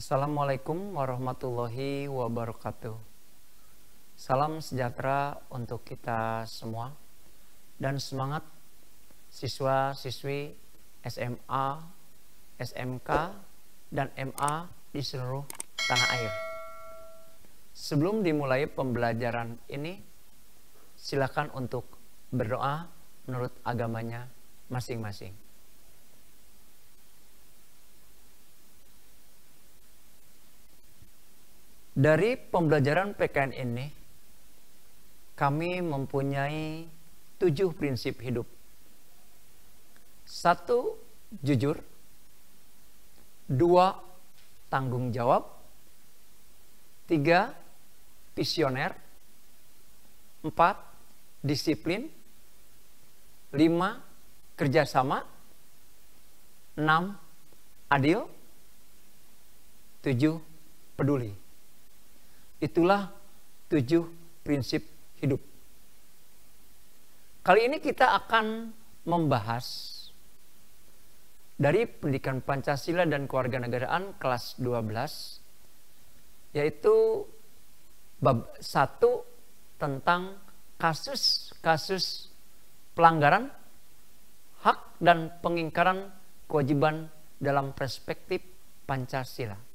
Assalamualaikum warahmatullahi wabarakatuh. Salam sejahtera untuk kita semua dan semangat siswa-siswi SMA, SMK, dan MA di seluruh tanah air. Sebelum dimulai pembelajaran ini, silakan untuk berdoa menurut agamanya masing-masing. Dari pembelajaran PKN ini, kami mempunyai 7 prinsip hidup. 1. Jujur. 2. Tanggung jawab. 3. Visioner. 4. Disiplin. 5. Kerjasama. 6. Adil. 7. Peduli. Itulah 7 prinsip hidup. Kali ini kita akan membahas dari pendidikan Pancasila dan Kewarganegaraan kelas 12, yaitu bab 1 tentang kasus-kasus pelanggaran hak dan pengingkaran kewajiban dalam perspektif Pancasila.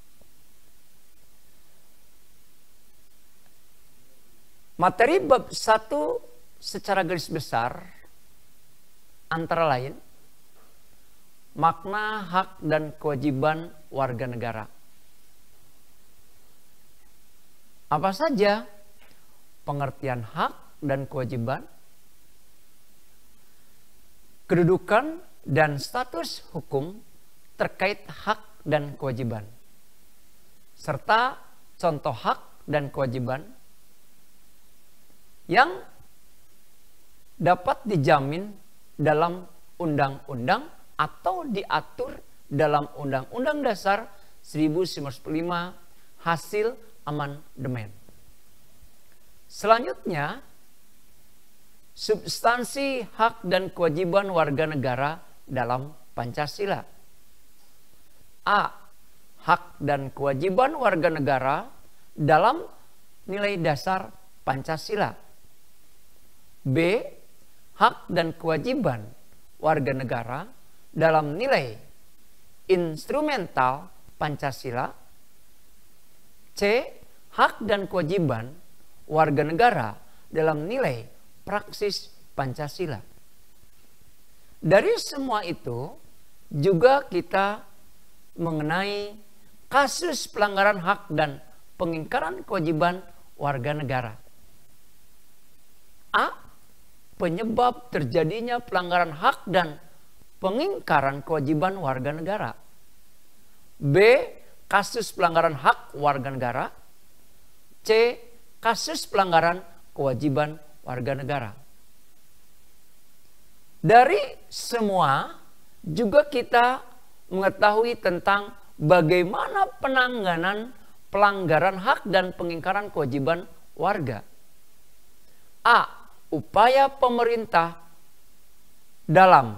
Materi bab 1 secara garis besar antara lain makna hak dan kewajiban warga negara. Apa saja pengertian hak dan kewajiban, kedudukan dan status hukum terkait hak dan kewajiban, serta contoh hak dan kewajiban yang dapat dijamin dalam undang-undang atau diatur dalam Undang-Undang Dasar 1945 hasil amandemen. Selanjutnya, substansi hak dan kewajiban warga negara dalam Pancasila. A. Hak dan kewajiban warga negara dalam nilai dasar Pancasila. B. Hak dan kewajiban warga negara dalam nilai instrumental Pancasila. C. Hak dan kewajiban warga negara dalam nilai praksis Pancasila. Dari semua itu juga kita mengenai kasus pelanggaran hak dan pengingkaran kewajiban warga negara. A. Penyebab terjadinya pelanggaran hak dan pengingkaran kewajiban warga negara. B. Kasus pelanggaran hak warga negara. C. Kasus pelanggaran kewajiban warga negara. Dari semua juga kita mengetahui tentang bagaimana penanganan pelanggaran hak dan pengingkaran kewajiban warga. A. Upaya pemerintah dalam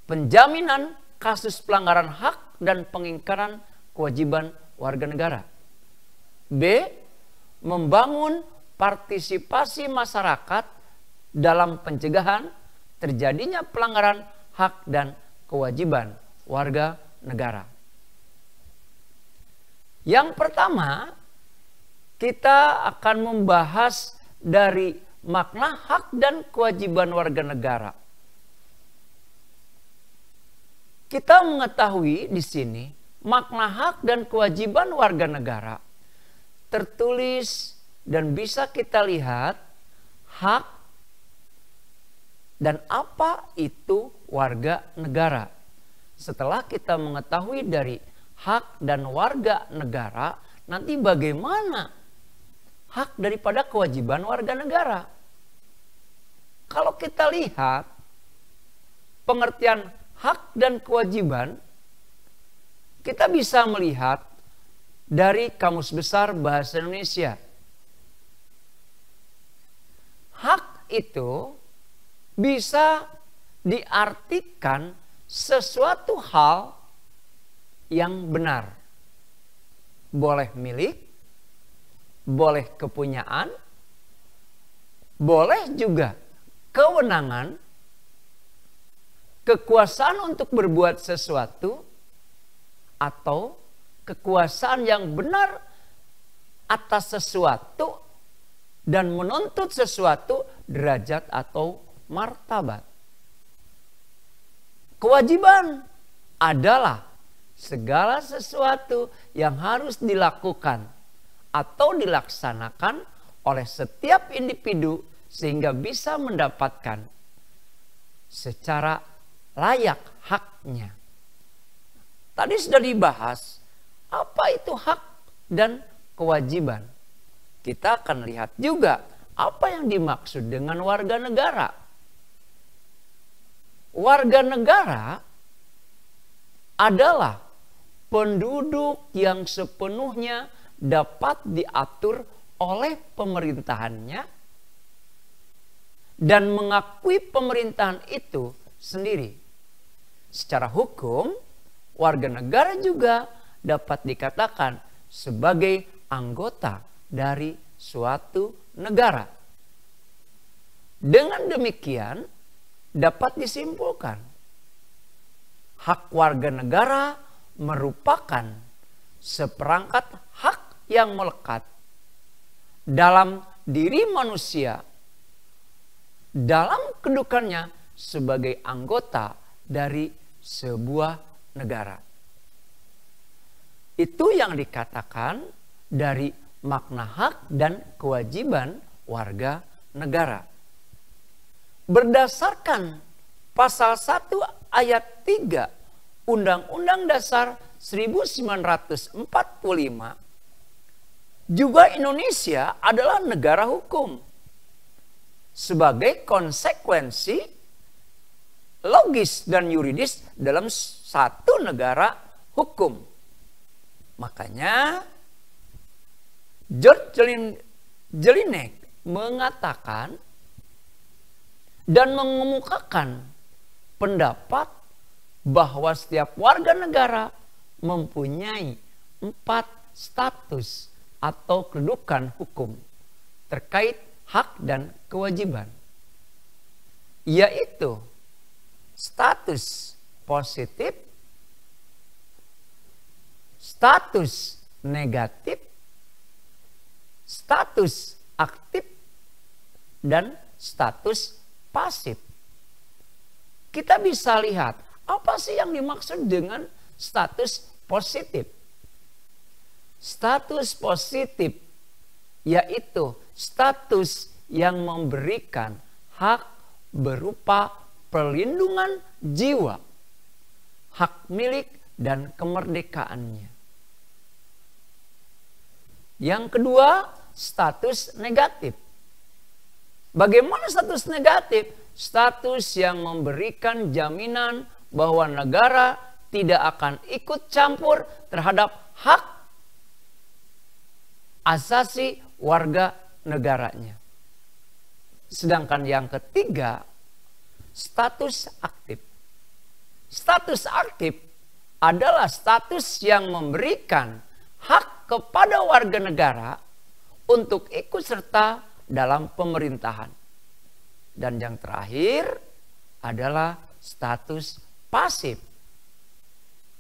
penjaminan kasus pelanggaran hak dan pengingkaran kewajiban warga negara. B. Membangun partisipasi masyarakat dalam pencegahan terjadinya pelanggaran hak dan kewajiban warga negara. Yang pertama, kita akan membahas dari makna hak dan kewajiban warga negara. Kita mengetahui di sini makna hak dan kewajiban warga negara tertulis dan bisa kita lihat hak dan apa itu warga negara. Setelah kita mengetahui dari hak dan warga negara, nanti bagaimana hak daripada kewajiban warga negara. Kalau kita lihat pengertian hak dan kewajiban, kita bisa melihat dari Kamus Besar Bahasa Indonesia. Hak itu bisa diartikan sesuatu hal yang benar. Boleh milik, boleh kepunyaan, boleh juga kewenangan, kekuasaan untuk berbuat sesuatu, atau kekuasaan yang benar atas sesuatu dan menuntut sesuatu derajat atau martabat. Kewajiban adalah segala sesuatu yang harus dilakukan atau dilaksanakan oleh setiap individu sehingga bisa mendapatkan secara layak haknya. Tadi sudah dibahas apa itu hak dan kewajiban. Kita akan lihat juga apa yang dimaksud dengan warga negara. Warga negara adalah penduduk yang sepenuhnya dapat diatur oleh pemerintahannya dan mengakui pemerintahan itu sendiri. Secara hukum, warga negara juga dapat dikatakan sebagai anggota dari suatu negara. Dengan demikian dapat disimpulkan hak warga negara merupakan seperangkat hak yang melekat dalam diri manusia dalam kedudukannya sebagai anggota dari sebuah negara. Itu yang dikatakan dari makna hak dan kewajiban warga negara. Berdasarkan pasal 1 ayat 3 Undang-Undang Dasar 1945, juga Indonesia adalah negara hukum. Sebagai konsekuensi logis dan yuridis dalam satu negara hukum. Makanya George Jelinek mengatakan dan mengemukakan pendapat bahwa setiap warga negara mempunyai 4 status atau kedudukan hukum terkait hak dan kewajiban, yaitu status positif, status negatif, status aktif, dan status pasif. Kita bisa lihat apa sih yang dimaksud dengan status positif. Status positif yaitu status yang memberikan hak berupa perlindungan jiwa, hak milik dan kemerdekaannya. Yang kedua, status negatif. Bagaimana status negatif? Status yang memberikan jaminan bahwa negara tidak akan ikut campur terhadap hak asasi warga negaranya. Sedangkan yang ketiga, status aktif. Status aktif adalah status yang memberikan hak kepada warga negara untuk ikut serta dalam pemerintahan. Dan yang terakhir adalah status pasif.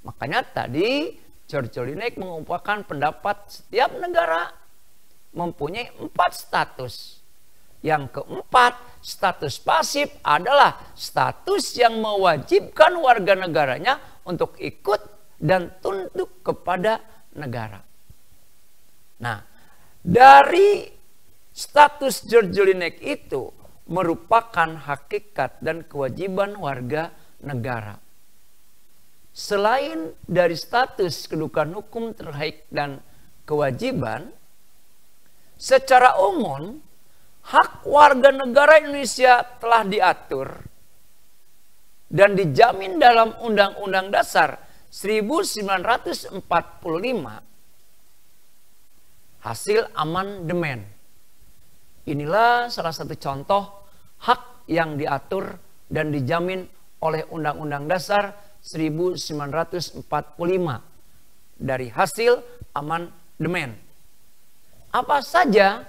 Makanya tadi George Jelinek mengumpulkan pendapat setiap negara mempunyai 4 status. Yang keempat, status pasif adalah status yang mewajibkan warga negaranya untuk ikut dan tunduk kepada negara. Nah, dari status George Jelinek itu merupakan hakikat dan kewajiban warga negara. Selain dari status kedudukan hukum terkait dan kewajiban, secara umum hak warga negara Indonesia telah diatur dan dijamin dalam Undang-Undang Dasar 1945 hasil amandemen. Inilah salah satu contoh hak yang diatur dan dijamin oleh Undang-Undang Dasar 1945 dari hasil amandemen. Apa saja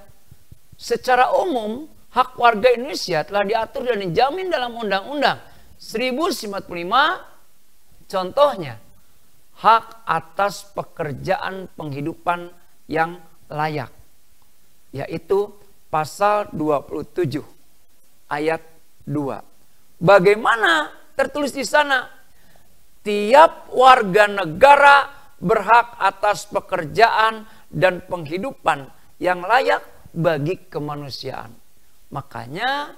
secara umum hak warga Indonesia telah diatur dan dijamin dalam Undang-Undang 1055, contohnya hak atas pekerjaan penghidupan yang layak, yaitu pasal 27 ayat 2. Bagaimana tertulis di sana? Tiap warga negara berhak atas pekerjaan dan penghidupan yang layak bagi kemanusiaan. Makanya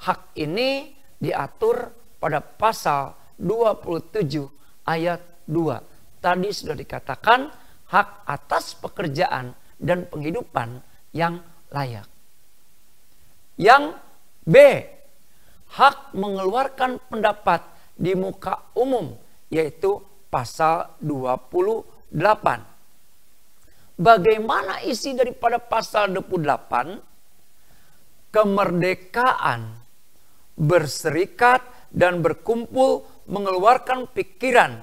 hak ini diatur pada pasal 27 ayat 2. Tadi sudah dikatakan hak atas pekerjaan dan penghidupan yang layak. Yang B, hak mengeluarkan pendapat di muka umum, yaitu pasal 28. Bagaimana isi daripada pasal 28? Kemerdekaan berserikat dan berkumpul mengeluarkan pikiran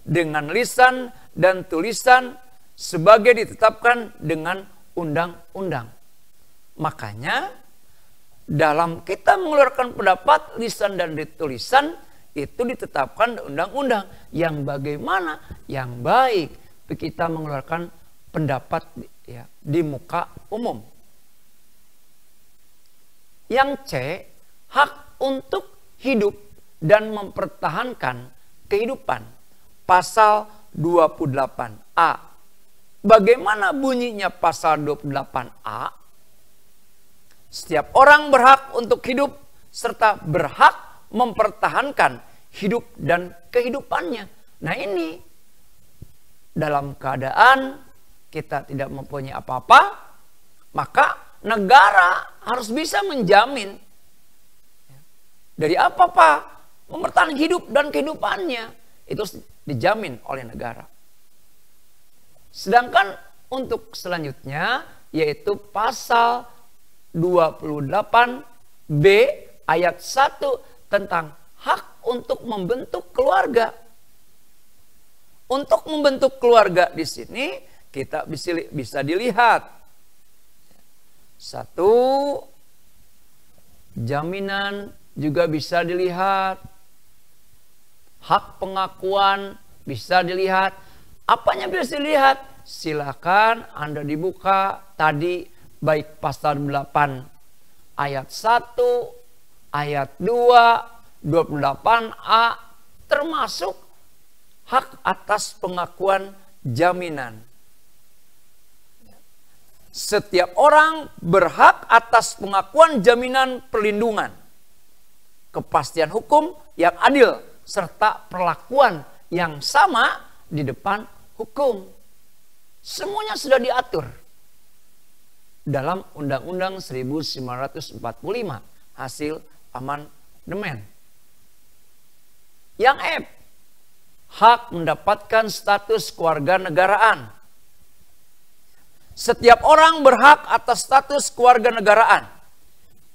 dengan lisan dan tulisan sebagai ditetapkan dengan undang-undang. Makanya dalam kita mengeluarkan pendapat lisan dan tulisan itu ditetapkan undang-undang yang bagaimana yang baik kita mengeluarkan pendapat ya, di muka umum. Yang C, hak untuk hidup dan mempertahankan kehidupan. Pasal 28A. Bagaimana bunyinya pasal 28A? Setiap orang berhak untuk hidup serta berhak mempertahankan hidup dan kehidupannya. Nah ini dalam keadaan kita tidak mempunyai apa-apa, maka negara harus bisa menjamin dari apa-apa mempertahankan hidup dan kehidupannya. Itu dijamin oleh negara. Sedangkan untuk selanjutnya yaitu pasal 28B ayat 1 tentang hak untuk membentuk keluarga. Untuk membentuk keluarga di sini kita bisa dilihat. Satu, jaminan juga bisa dilihat. Hak pengakuan bisa dilihat. Apanya bisa dilihat? Silakan Anda dibuka tadi baik pasal 8 ayat 1, ayat 2, 28A termasuk hak atas pengakuan jaminan. Setiap orang berhak atas pengakuan jaminan perlindungan, kepastian hukum yang adil, serta perlakuan yang sama di depan hukum. Semuanya sudah diatur dalam Undang-Undang 1945 hasil amandemen. Yang F, hak mendapatkan status kewarganegaraan. Setiap orang berhak atas status kewarganegaraan.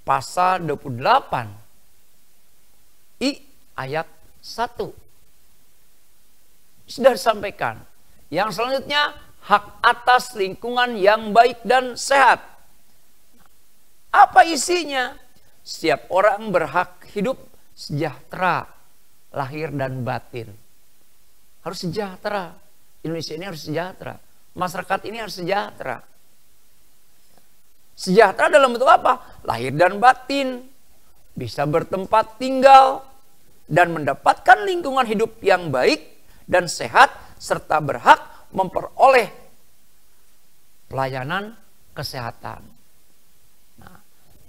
Pasal 28 I ayat 1. Sudah disampaikan. Yang selanjutnya hak atas lingkungan yang baik dan sehat. Apa isinya? Setiap orang berhak hidup sejahtera, lahir dan batin. Harus sejahtera. Indonesia ini harus sejahtera. Masyarakat ini harus sejahtera. Sejahtera dalam bentuk apa? Lahir dan batin. Bisa bertempat tinggal dan mendapatkan lingkungan hidup yang baik dan sehat serta berhak memperoleh pelayanan kesehatan. Nah,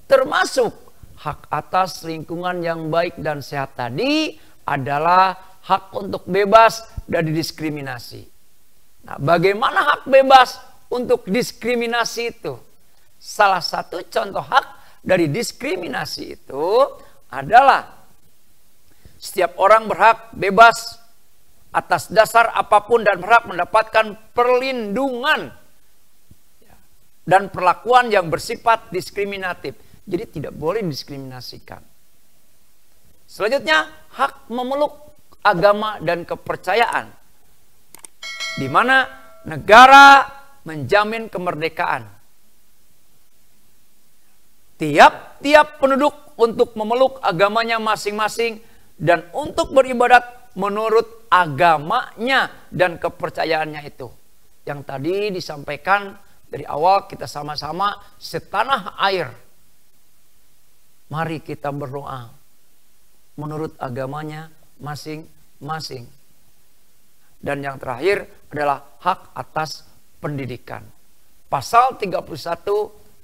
termasuk hak atas lingkungan yang baik dan sehat tadi adalah hak untuk bebas dari diskriminasi. Nah, bagaimana hak bebas untuk diskriminasi itu? Salah satu contoh hak dari diskriminasi itu adalah setiap orang berhak bebas atas dasar apapun dan berhak mendapatkan perlindungan dan perlakuan yang bersifat diskriminatif. Jadi tidak boleh diskriminasikan. Selanjutnya, hak memeluk agama dan kepercayaan. di mana negara menjamin kemerdekaan. Tiap-tiap penduduk untuk memeluk agamanya masing-masing dan untuk beribadat menurut agamanya dan kepercayaannya itu. Yang tadi disampaikan dari awal, kita sama-sama setanah air. Mari kita berdoa menurut agamanya masing-masing. Dan yang terakhir adalah hak atas pendidikan. Pasal 31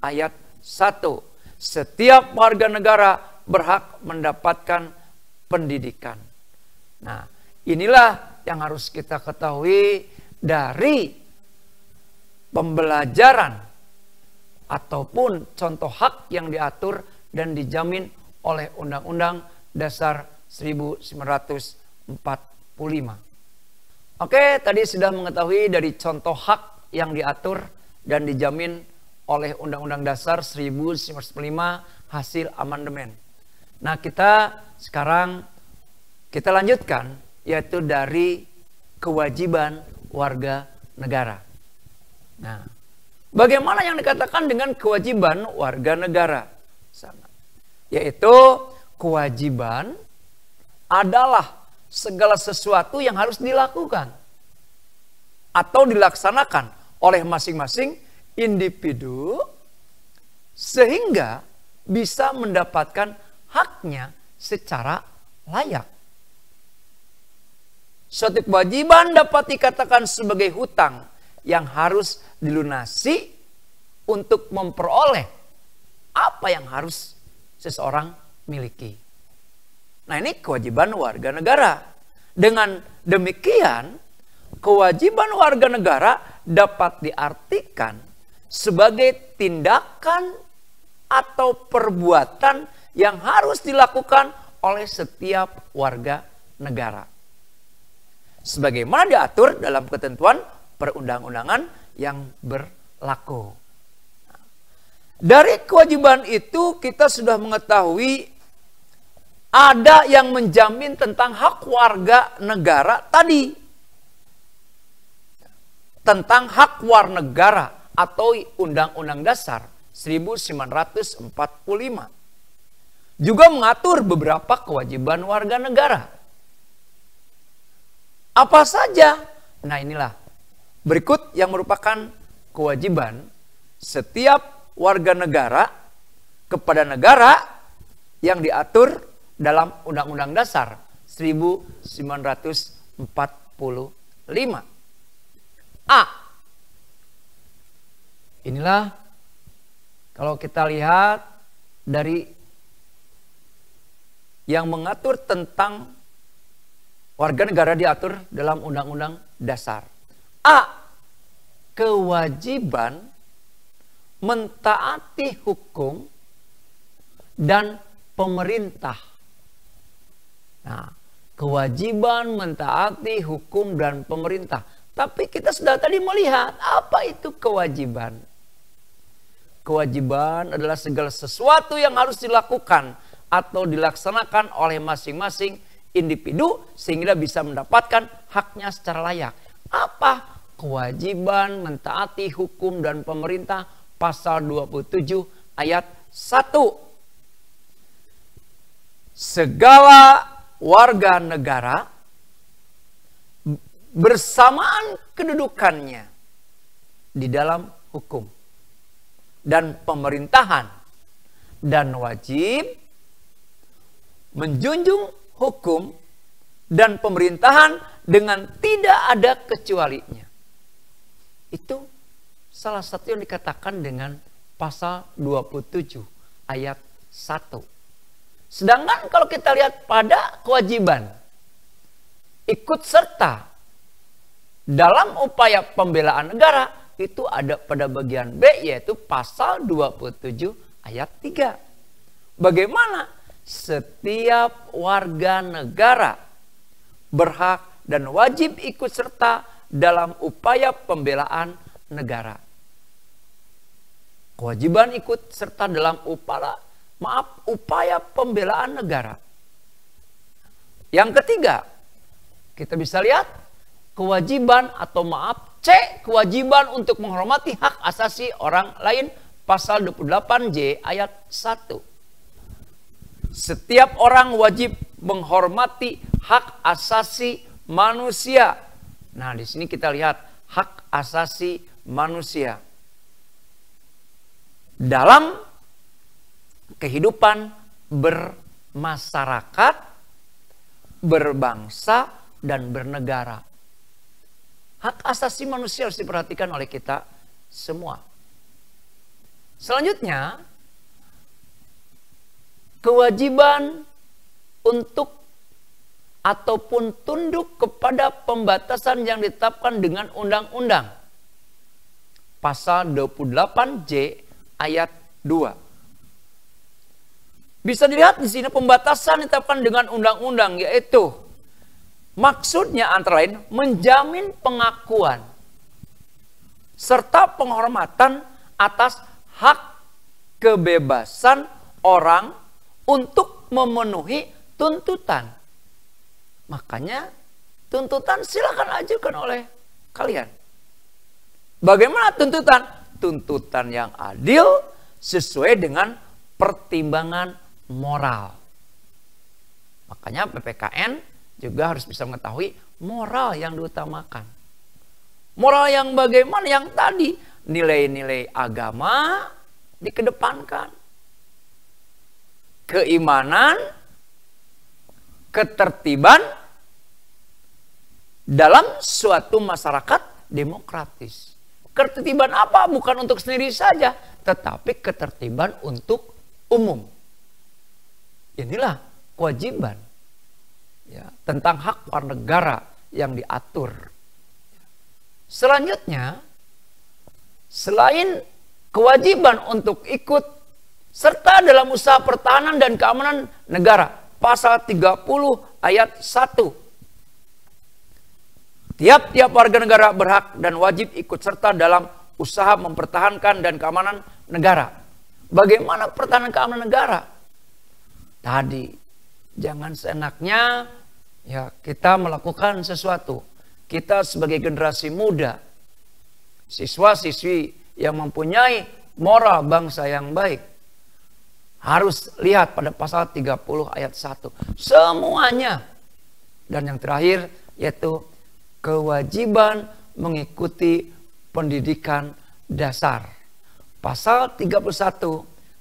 ayat 1. Setiap warga negara berhak mendapatkan pendidikan. Nah, inilah yang harus kita ketahui dari pembelajaran ataupun contoh hak yang diatur dan dijamin oleh Undang-Undang Dasar 1945. Oke, tadi sudah mengetahui dari contoh hak yang diatur dan dijamin oleh Undang-Undang Dasar 1945 hasil amandemen. Nah, sekarang kita lanjutkan, yaitu dari kewajiban warga negara. Nah, bagaimana yang dikatakan dengan kewajiban warga negara? Yaitu kewajiban adalah segala sesuatu yang harus dilakukan atau dilaksanakan oleh masing-masing individu sehingga bisa mendapatkan haknya secara layak. Suatu kewajiban dapat dikatakan sebagai hutang yang harus dilunasi untuk memperoleh apa yang harus seseorang miliki. Nah, ini kewajiban warga negara. Dengan demikian, kewajiban warga negara dapat diartikan sebagai tindakan atau perbuatan yang harus dilakukan oleh setiap warga negara, sebagaimana diatur dalam ketentuan perundang-undangan yang berlaku. Dari kewajiban itu kita sudah mengetahui ada yang menjamin tentang hak warga negara tadi. Tentang hak warga negara atau Undang-Undang Dasar 1945. Juga mengatur beberapa kewajiban warga negara. Apa saja? Nah, inilah berikut yang merupakan kewajiban setiap warga negara kepada negara yang diatur dalam Undang-Undang Dasar 1945. A. Inilah kalau kita lihat dari yang mengatur tentang warga negara diatur dalam Undang-Undang Dasar. A. Kewajiban mentaati hukum dan pemerintah. Nah, kewajiban mentaati hukum dan pemerintah. Tapi kita sudah tadi melihat apa itu kewajiban. Kewajiban adalah segala sesuatu yang harus dilakukan atau dilaksanakan oleh masing-masing individu sehingga bisa mendapatkan haknya secara layak. Apa kewajiban mentaati hukum dan pemerintah? Pasal 27 ayat 1. Segala warga negara bersamaan kedudukannya di dalam hukum dan pemerintahan dan wajib menjunjung hukum dan pemerintahan dengan tidak ada kecualinya. Itu salah satu yang dikatakan dengan pasal 27 ayat 1. Sedangkan kalau kita lihat pada kewajiban ikut serta dalam upaya pembelaan negara, itu ada pada bagian B, yaitu pasal 27 ayat 3. Bagaimana? Setiap warga negara berhak dan wajib ikut serta dalam upaya pembelaan negara. Kewajiban ikut serta dalam upaya pembelaan negara. Yang ketiga, kita bisa lihat kewajiban atau maaf, C, kewajiban untuk menghormati hak asasi orang lain, pasal 28J ayat 1. Setiap orang wajib menghormati hak asasi manusia. Nah, di sini kita lihat hak asasi manusia dalam kehidupan bermasyarakat, berbangsa, dan bernegara. Hak asasi manusia harus diperhatikan oleh kita semua. Selanjutnya, kewajiban untuk ataupun tunduk kepada pembatasan yang ditetapkan dengan undang-undang. Pasal 28J ayat 2. Bisa dilihat di sini pembatasan ditetapkan dengan undang-undang, yaitu maksudnya antara lain menjamin pengakuan serta penghormatan atas hak kebebasan orang untuk memenuhi tuntutan. Makanya tuntutan silakan ajukan oleh kalian. Bagaimana tuntutan? Tuntutan yang adil sesuai dengan pertimbangan moral. Makanya PPKN juga harus bisa mengetahui moral yang diutamakan. Moral yang bagaimana? Yang tadi nilai-nilai agama dikedepankan. Keimanan, ketertiban dalam suatu masyarakat demokratis. Ketertiban apa? Bukan untuk sendiri saja, tetapi ketertiban untuk umum. Inilah kewajiban ya, tentang hak warga negara yang diatur. Selanjutnya, selain kewajiban untuk ikut serta dalam usaha pertahanan dan keamanan negara, pasal 30 ayat 1. Tiap-tiap warga negara berhak dan wajib ikut serta dalam usaha mempertahankan dan keamanan negara. Bagaimana pertahanan keamanan negara? Tadi, jangan seenaknya ya kita melakukan sesuatu. Kita sebagai generasi muda, siswa-siswi yang mempunyai moral bangsa yang baik, harus lihat pada pasal 30 ayat 1. Semuanya. Dan yang terakhir yaitu kewajiban mengikuti pendidikan dasar. Pasal 31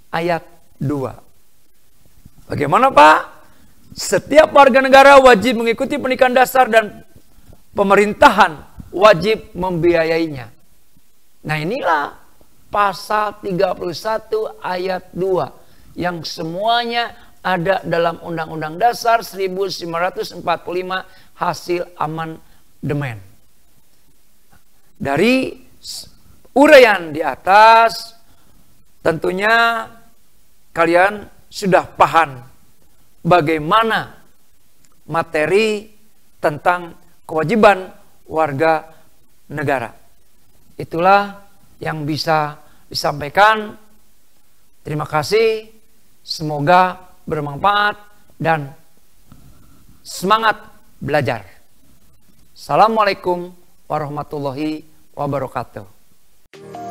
ayat 2. Bagaimana Pak? Setiap warga negara wajib mengikuti pendidikan dasar dan pemerintahan wajib membiayainya. Nah inilah pasal 31 ayat 2 yang semuanya ada dalam Undang-Undang Dasar 1945 hasil amandemen. Dari uraian di atas tentunya kalian sudah paham bagaimana materi tentang kewajiban warga negara. Itulah yang bisa disampaikan. Terima kasih. Semoga bermanfaat dan semangat belajar. Assalamualaikum warahmatullahi wabarakatuh.